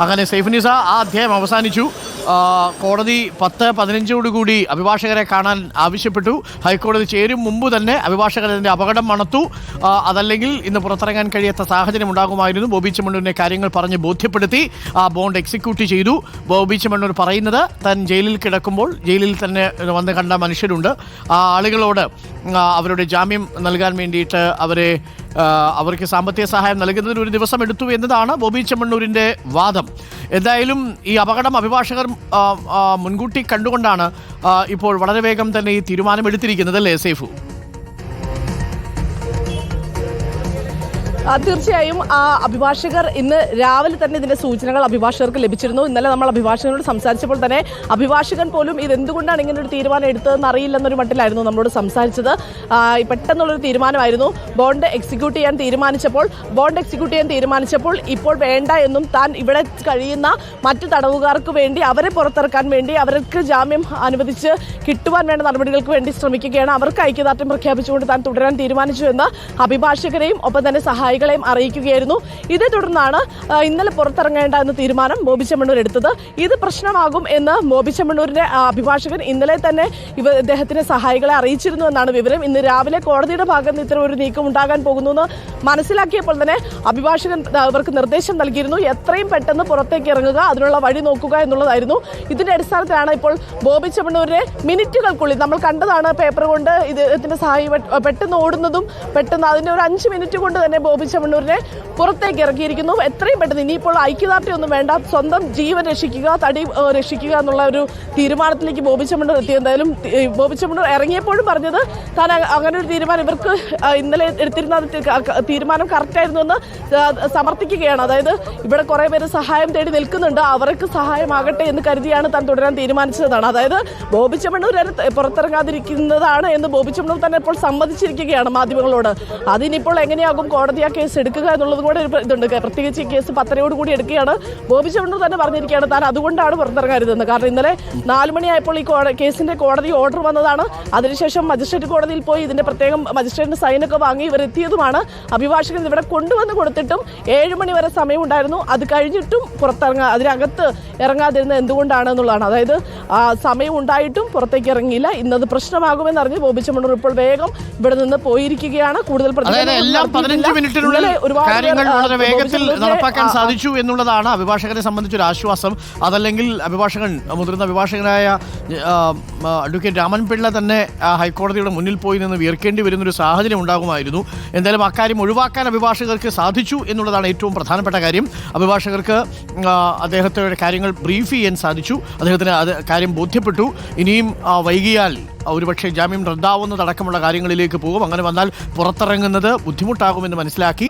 അങ്ങനെ സൈഫുന്നിസ ആ അധ്യായം അവസാനിച്ചു. കോടതി 10-15 അഭിഭാഷകരെ കാണാൻ ആവശ്യപ്പെട്ടു. ഹൈക്കോടതി ചേരും മുമ്പ് തന്നെ അഭിഭാഷകർ അതിൻ്റെ അപകടം മണത്തു. അതല്ലെങ്കിൽ ഇന്ന് പുറത്തിറങ്ങാൻ കഴിയാത്ത സാഹചര്യം ഉണ്ടാകുമായിരുന്നു. ബോബി ചെമ്മണ്ണൂരിനെ കാര്യങ്ങൾ പറഞ്ഞ് ബോധ്യപ്പെടുത്തി ബോണ്ട് എക്സിക്യൂട്ട് ചെയ്തു. ബോബി ചെമ്മണ്ണൂർ പറയുന്നത് താൻ ജയിലിൽ കിടക്കുമ്പോൾ ജയിലിൽ തന്നെ വന്ന് കണ്ട മനുഷ്യരുണ്ട്. ആ ആളുകളോട് അവരുടെ ജാമ്യം നൽകാൻ വേണ്ടിയിട്ട് അവർക്ക് സാമ്പത്തിക സഹായം നൽകുന്നതിന് ഒരു ദിവസം എടുത്തു എന്നതാണ് ബോബി ചെമ്മണ്ണൂരിൻ്റെ വാദം. എന്തായാലും ഈ അപകടം അഭിഭാഷകർ മുൻകൂട്ടി കണ്ടുകൊണ്ടാണ് ഇപ്പോൾ വളരെ വേഗം തന്നെ ഈ തീരുമാനമെടുത്തിരിക്കുന്നത്, അല്ലേ സൈഫു? തീർച്ചയായും അഭിഭാഷകർ ഇന്ന് രാവിലെ തന്നെ ഇതിന്റെ സൂചനകൾ അഭിഭാഷകർക്ക് ലഭിച്ചിരുന്നു. ഇന്നലെ നമ്മൾ അഭിഭാഷകനോട് സംസാരിച്ചപ്പോൾ തന്നെ അഭിഭാഷകൻ പോലും ഇതെന്തുകൊണ്ടാണ് ഇങ്ങനെ ഒരു തീരുമാനം എടുത്തതെന്ന് അറിയില്ലെന്നൊരു മട്ടിലായിരുന്നു നമ്മളോട് സംസാരിച്ചത്. പെട്ടെന്നുള്ളൊരു തീരുമാനമായിരുന്നു. ബോണ്ട് എക്സിക്യൂട്ട് ചെയ്യാൻ തീരുമാനിച്ചപ്പോൾ ഇപ്പോൾ വേണ്ട എന്നും താൻ ഇവിടെ കഴിയുന്ന മറ്റു തടവുകാർക്ക് വേണ്ടി അവരെ പുറത്തിറക്കാൻ വേണ്ടി അവർക്ക് ജാമ്യം അനുവദിച്ച് കിട്ടുവാൻ വേണ്ട നടപടികൾക്ക് വേണ്ടി ശ്രമിക്കുകയാണ്. അവർക്ക് ഐക്യദാർഢ്യം പ്രഖ്യാപിച്ചുകൊണ്ട് താൻ തുടരാൻ തീരുമാനിച്ചു എന്ന് അഭിഭാഷകരെയും ഒപ്പം തന്നെ സഹായികളെയും അറിയിക്കുകയായിരുന്നു. ഇതേ തുടർന്നാണ് ഇന്നലെ പുറത്തിറങ്ങേണ്ട എന്ന തീരുമാനം ബോബി ചെമ്മണ്ണൂർ എടുത്തത്. ഇത് പ്രശ്നമാകും എന്ന് ബോബി ചെമ്മണ്ണൂരിന്റെ അഭിഭാഷകൻ ഇന്നലെ തന്നെ ഇദ്ദേഹത്തിന്റെ സഹായികളെ അറിയിച്ചിരുന്നു എന്നാണ് വിവരം. ഇന്ന് രാവിലെ കോടതിയുടെ ഭാഗത്ത് നിന്ന് ഇത്തരം ഒരു നീക്കം ഉണ്ടാകാൻ പോകുന്നു എന്ന് മനസ്സിലാക്കിയപ്പോൾ തന്നെ അഭിഭാഷകൻ അവർക്ക് നിർദ്ദേശം നൽകിയിരുന്നു. എത്രയും പെട്ടെന്ന് പുറത്തേക്ക് ഇറങ്ങുക, അതിനുള്ള വഴി നോക്കുക എന്നുള്ളതായിരുന്നു. ഇതിന്റെ അടിസ്ഥാനത്തിലാണ് ഇപ്പോൾ ബോബി ചെമ്മണ്ണൂരിനെ മിനിറ്റുകൾക്കുള്ളിൽ നമ്മൾ കണ്ടതാണ് പേപ്പർ കൊണ്ട് ഇതിന്റെ സഹായി പെട്ടെന്ന് ഓടുന്നതും പെട്ടെന്ന് അതിന്റെ ഒരു 5 മിനിറ്റ് കൊണ്ട് തന്നെ ബോബി ചെമ്മണ്ണൂരിനെ പുറത്തേക്ക് ഇറക്കിയിരിക്കുന്നു. എത്രയും പെട്ടെന്ന് ഇനിയിപ്പോൾ ഐക്യദാർഢ്യം ഒന്നും വേണ്ട, സ്വന്തം ജീവൻ രക്ഷിക്കുക, തടി രക്ഷിക്കുക എന്നുള്ള ഒരു തീരുമാനത്തിലേക്ക് ബോബി ചെമ്മണ്ണൂർ എത്തി. എന്തായാലും ബോബി ചെമ്മണ്ണൂർ ഇറങ്ങിയപ്പോഴും പറഞ്ഞത് താൻ അങ്ങനെ ഒരു തീരുമാനം ഇവർക്ക് ഇന്നലെ എടുത്തിരുന്ന തീരുമാനം കറക്റ്റായിരുന്നു എന്ന് സമർത്ഥിക്കുകയാണ്. അതായത് ഇവിടെ കുറെ പേര് സഹായം തേടി നിൽക്കുന്നുണ്ട്, അവർക്ക് സഹായമാകട്ടെ എന്ന് കരുതിയാണ് താൻ തുടരാൻ തീരുമാനിച്ചതാണ്. അതായത് ബോബി ചെമ്മണ്ണൂർ പുറത്തിറങ്ങാതിരിക്കുന്നതാണ് എന്ന് ബോബി ചെമ്മണ്ണൂർ തന്നെ ഇപ്പോൾ സമ്മതിച്ചിരിക്കുകയാണ് മാധ്യമങ്ങളോട്. അതിനിപ്പോൾ എങ്ങനെയാകും കോടതി ആ കേസ് എടുക്കുക എന്നുള്ളത് കൂടെ ഇതുണ്ട്. പ്രത്യേകിച്ച് ഈ കേസ് 10 കൂടി എടുക്കുകയാണ്. ബോബി ചെമ്മണ്ണൂർ തന്നെ പറഞ്ഞിരിക്കുകയാണ് താൻ അതുകൊണ്ടാണ് പുറത്തിറങ്ങരുതെന്ന്. കാരണം ഇന്നലെ 4 മണിയായപ്പോൾ ഈ കേസിന്റെ കോടതി ഓർഡർ വന്നതാണ്. അതിനുശേഷം മജിസ്ട്രേറ്റ് കോടതിയിൽ പോയി ഇതിന്റെ പ്രത്യേകം മജിസ്ട്രേറ്റിന്റെ സൈനൊക്കെ വാങ്ങി ഇവരെത്തിയതുമാണ്. അഭിഭാഷകൻ ഇവിടെ കൊണ്ടുവന്ന് കൊടുത്തിട്ടും 7 മണി വരെ സമയം ഉണ്ടായിരുന്നു. അത് കഴിഞ്ഞിട്ടും അതിനകത്ത് ഇറങ്ങാതിരുന്നത് എന്തുകൊണ്ടാണ് എന്നുള്ളതാണ്. അതായത് സമയം ഉണ്ടായിട്ടും പുറത്തേക്ക് ഇറങ്ങിയില്ല. ഇന്നത് പ്രശ്നമാകുമെന്ന് അറിഞ്ഞ് ബോബി ചെമ്മണ്ണൂർ ഇപ്പോൾ വേഗം ഇവിടെ നിന്ന് പോയിരിക്കുകയാണ്. കൂടുതൽ കാര്യങ്ങൾ വളരെ വേഗത്തിൽ നടപ്പാക്കാൻ സാധിച്ചു എന്നുള്ളതാണ് അഭിഭാഷകരെ സംബന്ധിച്ചൊരു ആശ്വാസം. അതല്ലെങ്കിൽ മുതിർന്ന അഭിഭാഷകനായ അഡ്വക്കേറ്റ് രാമൻ പിള്ള തന്നെ ഹൈക്കോടതിയുടെ മുന്നിൽ പോയി നിന്ന് വിയർക്കേണ്ടി വരുന്നൊരു സാഹചര്യം ഉണ്ടാകുമായിരുന്നു. എന്തായാലും അക്കാര്യം ഒഴിവാക്കാൻ അഭിഭാഷകർക്ക് സാധിച്ചു എന്നുള്ളതാണ് ഏറ്റവും പ്രധാനപ്പെട്ട കാര്യം. അഭിഭാഷകർക്ക് അദ്ദേഹത്തിന്റെ കാര്യങ്ങൾ ബ്രീഫ് ചെയ്യാൻ സാധിച്ചു, അദ്ദേഹത്തിന് കാര്യം ബോധ്യപ്പെട്ടു. ഇനിയും വൈകിയാൽ ഒരുപക്ഷെ ജാമ്യം റദ്ദാവുന്നതടക്കമുള്ള കാര്യങ്ങളിലേക്ക് പോകും. അങ്ങനെ വന്നാൽ പുറത്തിറങ്ങുന്നത് ബുദ്ധിമുട്ടാകുമെന്ന് മനസ്സിലാക്കി.